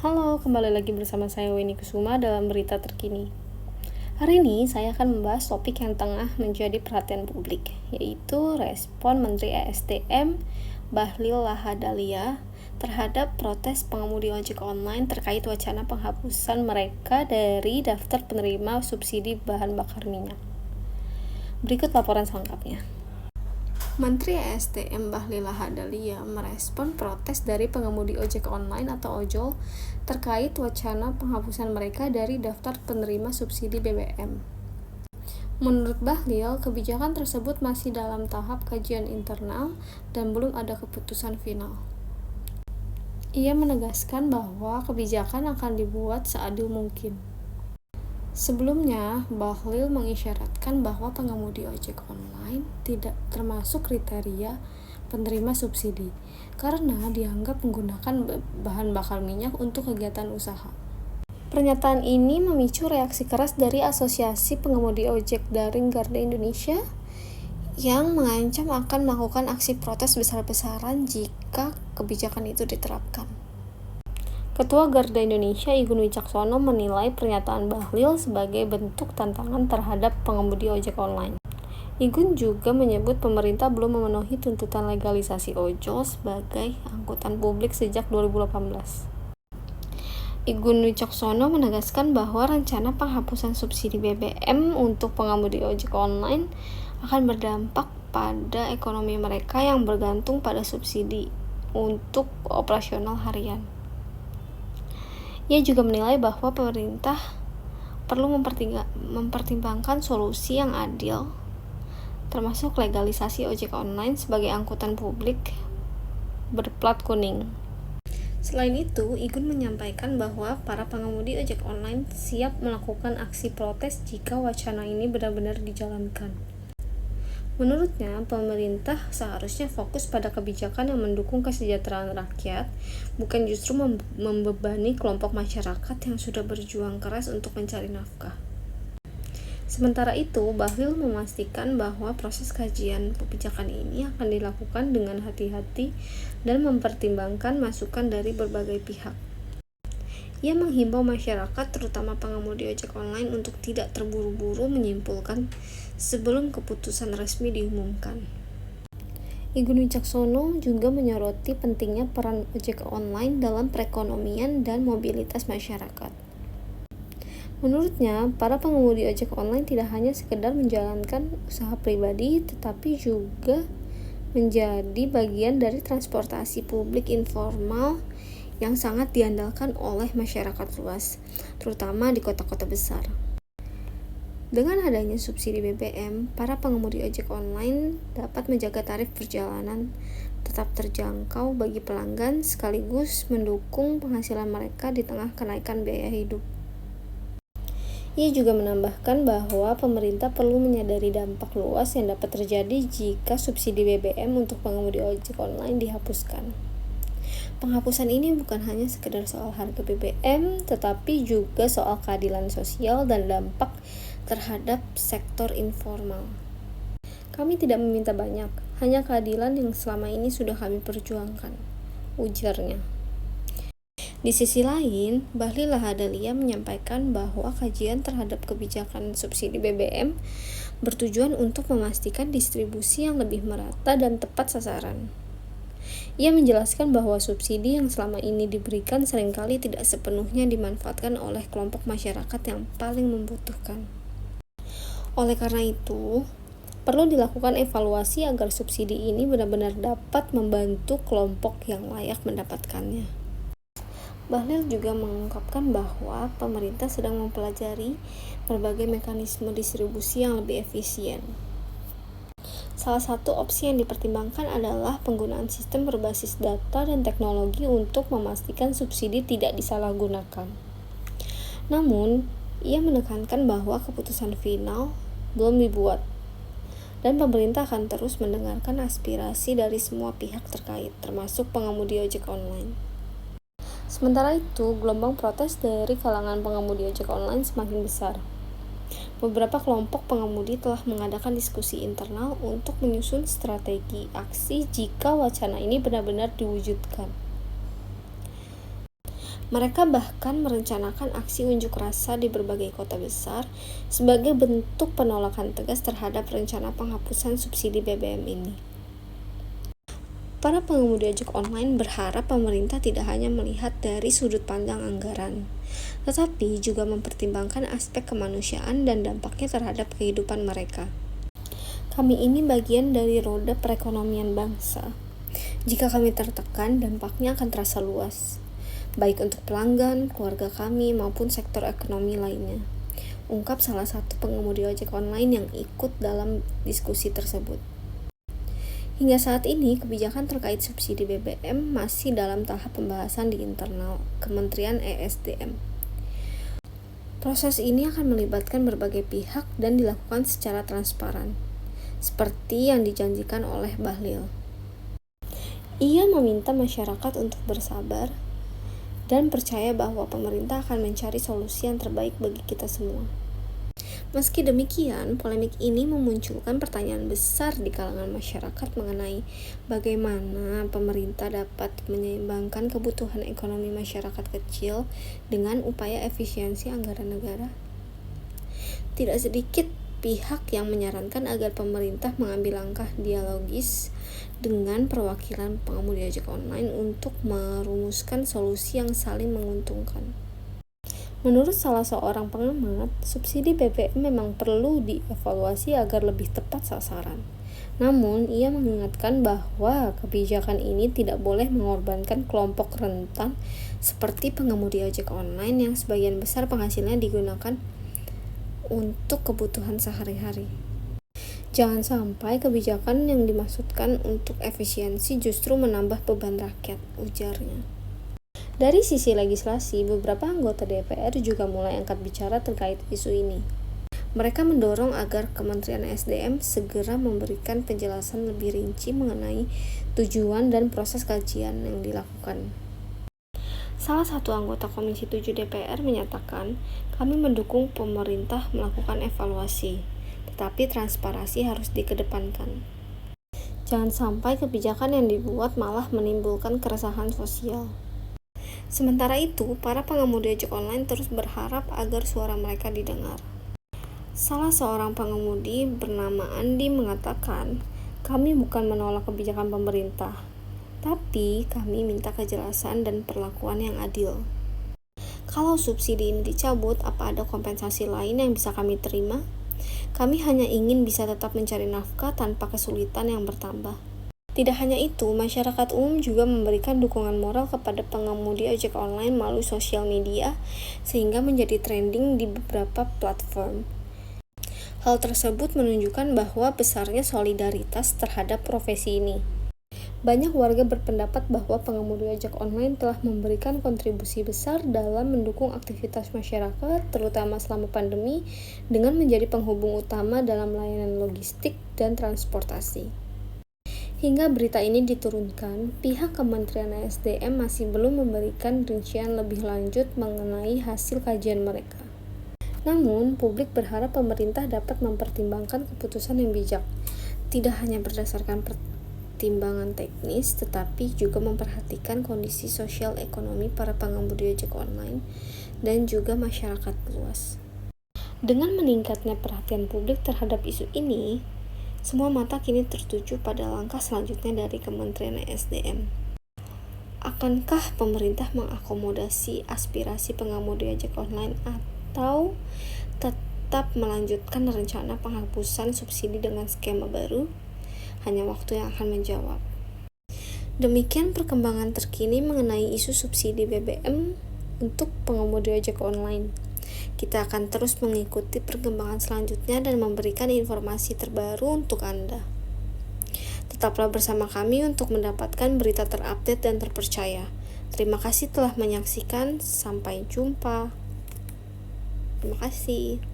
Halo, kembali lagi bersama saya Weni Kusuma dalam berita terkini. Hari ini saya akan membahas topik yang tengah menjadi perhatian publik, yaitu respon Menteri ESDM Bahlil Lahadalia terhadap protes pengemudi ojek online terkait wacana penghapusan mereka dari daftar penerima subsidi bahan bakar minyak. Berikut laporan selengkapnya. Menteri ESDM Bahlil Lahadalia merespon protes dari pengemudi ojek online atau ojol terkait wacana penghapusan mereka dari daftar penerima subsidi BBM. Menurut Bahlil, kebijakan tersebut masih dalam tahap kajian internal dan belum ada keputusan final. Ia menegaskan bahwa kebijakan akan dibuat seadil mungkin. Sebelumnya, Bahlil mengisyaratkan bahwa pengemudi ojek online tidak termasuk kriteria penerima subsidi karena dianggap menggunakan bahan bakar minyak untuk kegiatan usaha. Pernyataan ini memicu reaksi keras dari Asosiasi Pengemudi Ojek Daring Garda Indonesia yang mengancam akan melakukan aksi protes besar-besaran jika kebijakan itu diterapkan. Ketua Garda Indonesia Igun Wicaksono menilai pernyataan Bahlil sebagai bentuk tantangan terhadap pengemudi ojek online. Igun juga menyebut pemerintah belum memenuhi tuntutan legalisasi ojol sebagai angkutan publik sejak 2018. Igun Wicaksono menegaskan bahwa rencana penghapusan subsidi BBM untuk pengemudi ojek online akan berdampak pada ekonomi mereka yang bergantung pada subsidi untuk operasional harian. Ia juga menilai bahwa pemerintah perlu mempertimbangkan solusi yang adil, termasuk legalisasi ojek online sebagai angkutan publik berplat kuning. Selain itu, Igun menyampaikan bahwa para pengemudi ojek online siap melakukan aksi protes jika wacana ini benar-benar dijalankan. Menurutnya, pemerintah seharusnya fokus pada kebijakan yang mendukung kesejahteraan rakyat, bukan justru membebani kelompok masyarakat yang sudah berjuang keras untuk mencari nafkah. Sementara itu, Bahlil memastikan bahwa proses kajian kebijakan ini akan dilakukan dengan hati-hati dan mempertimbangkan masukan dari berbagai pihak. Ia menghimbau masyarakat, terutama pengemudi ojek online, untuk tidak terburu-buru menyimpulkan sebelum keputusan resmi diumumkan. Igun Wicaksono juga menyoroti pentingnya peran ojek online dalam perekonomian dan mobilitas masyarakat. Menurutnya, para pengemudi ojek online tidak hanya sekedar menjalankan usaha pribadi, tetapi juga menjadi bagian dari transportasi publik informal yang sangat diandalkan oleh masyarakat luas, terutama di kota-kota besar. Dengan adanya subsidi BBM, para pengemudi ojek online dapat menjaga tarif perjalanan tetap terjangkau bagi pelanggan sekaligus mendukung penghasilan mereka di tengah kenaikan biaya hidup. Ia juga menambahkan bahwa pemerintah perlu menyadari dampak luas yang dapat terjadi jika subsidi BBM untuk pengemudi ojek online dihapuskan. Penghapusan ini bukan hanya sekedar soal harga BBM, tetapi juga soal keadilan sosial dan dampak terhadap sektor informal. Kami tidak meminta banyak, hanya keadilan yang selama ini sudah kami perjuangkan, ujarnya. Di sisi lain, Bahlil Lahadalia menyampaikan bahwa kajian terhadap kebijakan subsidi BBM bertujuan untuk memastikan distribusi yang lebih merata dan tepat sasaran. Ia menjelaskan bahwa subsidi yang selama ini diberikan seringkali tidak sepenuhnya dimanfaatkan oleh kelompok masyarakat yang paling membutuhkan. Oleh karena itu, perlu dilakukan evaluasi agar subsidi ini benar-benar dapat membantu kelompok yang layak mendapatkannya. Bahlil juga mengungkapkan bahwa pemerintah sedang mempelajari berbagai mekanisme distribusi yang lebih efisien. Salah satu opsi yang dipertimbangkan adalah penggunaan sistem berbasis data dan teknologi untuk memastikan subsidi tidak disalahgunakan. Namun, ia menekankan bahwa keputusan final belum dibuat, dan pemerintah akan terus mendengarkan aspirasi dari semua pihak terkait, termasuk pengemudi ojek online. Sementara itu, gelombang protes dari kalangan pengemudi ojek online semakin besar. Beberapa kelompok pengemudi telah mengadakan diskusi internal untuk menyusun strategi aksi jika wacana ini benar-benar diwujudkan. Mereka bahkan merencanakan aksi unjuk rasa di berbagai kota besar sebagai bentuk penolakan tegas terhadap rencana penghapusan subsidi BBM ini. Para pengemudi ojek online berharap pemerintah tidak hanya melihat dari sudut pandang anggaran, tetapi juga mempertimbangkan aspek kemanusiaan dan dampaknya terhadap kehidupan mereka. Kami ini bagian dari roda perekonomian bangsa. Jika kami tertekan, dampaknya akan terasa luas, baik untuk pelanggan, keluarga kami, maupun sektor ekonomi lainnya, ungkap salah satu pengemudi ojek online yang ikut dalam diskusi tersebut. Hingga saat ini, kebijakan terkait subsidi BBM masih dalam tahap pembahasan di internal Kementerian ESDM. Proses ini akan melibatkan berbagai pihak dan dilakukan secara transparan, seperti yang dijanjikan oleh Bahlil. Ia meminta masyarakat untuk bersabar dan percaya bahwa pemerintah akan mencari solusi yang terbaik bagi kita semua. Meski demikian, polemik ini memunculkan pertanyaan besar di kalangan masyarakat mengenai bagaimana pemerintah dapat menyeimbangkan kebutuhan ekonomi masyarakat kecil dengan upaya efisiensi anggaran negara. Tidak sedikit pihak yang menyarankan agar pemerintah mengambil langkah dialogis dengan perwakilan pengemudi ojek online untuk merumuskan solusi yang saling menguntungkan. Menurut salah seorang pengamat, subsidi BBM memang perlu dievaluasi agar lebih tepat sasaran. Namun, ia mengingatkan bahwa kebijakan ini tidak boleh mengorbankan kelompok rentan seperti pengemudi ojek online yang sebagian besar penghasilannya digunakan untuk kebutuhan sehari-hari. Jangan sampai kebijakan yang dimaksudkan untuk efisiensi justru menambah beban rakyat, ujarnya. Dari sisi legislasi, beberapa anggota DPR juga mulai angkat bicara terkait isu ini. Mereka mendorong agar Kementerian SDM segera memberikan penjelasan lebih rinci mengenai tujuan dan proses kajian yang dilakukan. Salah satu anggota Komisi 7 DPR menyatakan, kami mendukung pemerintah melakukan evaluasi, tetapi transparansi harus dikedepankan. Jangan sampai kebijakan yang dibuat malah menimbulkan keresahan sosial. Sementara itu, para pengemudi ojek online terus berharap agar suara mereka didengar. Salah seorang pengemudi bernama Andi mengatakan, kami bukan menolak kebijakan pemerintah, tapi kami minta kejelasan dan perlakuan yang adil. Kalau subsidi ini dicabut, apa ada kompensasi lain yang bisa kami terima? Kami hanya ingin bisa tetap mencari nafkah tanpa kesulitan yang bertambah. Tidak hanya itu, masyarakat umum juga memberikan dukungan moral kepada pengemudi ojek online melalui sosial media sehingga menjadi trending di beberapa platform. Hal tersebut menunjukkan bahwa besarnya solidaritas terhadap profesi ini. Banyak warga berpendapat bahwa pengemudi ojek online telah memberikan kontribusi besar dalam mendukung aktivitas masyarakat, terutama selama pandemi, dengan menjadi penghubung utama dalam layanan logistik dan transportasi. Hingga berita ini diturunkan, pihak Kementerian SDM masih belum memberikan rincian lebih lanjut mengenai hasil kajian mereka. Namun, publik berharap pemerintah dapat mempertimbangkan keputusan yang bijak, tidak hanya berdasarkan pertimbangan teknis, tetapi juga memperhatikan kondisi sosial ekonomi para pengemudi ojek online dan juga masyarakat luas. Dengan meningkatnya perhatian publik terhadap isu ini, semua mata kini tertuju pada langkah selanjutnya dari Kementerian SDM. Akankah pemerintah mengakomodasi aspirasi pengemudi ojek online atau tetap melanjutkan rencana penghapusan subsidi dengan skema baru? Hanya waktu yang akan menjawab. Demikian perkembangan terkini mengenai isu subsidi BBM untuk pengemudi ojek online. Kita akan terus mengikuti perkembangan selanjutnya dan memberikan informasi terbaru untuk Anda. Tetaplah bersama kami untuk mendapatkan berita terupdate dan terpercaya. Terima kasih telah menyaksikan. Sampai jumpa. Terima kasih.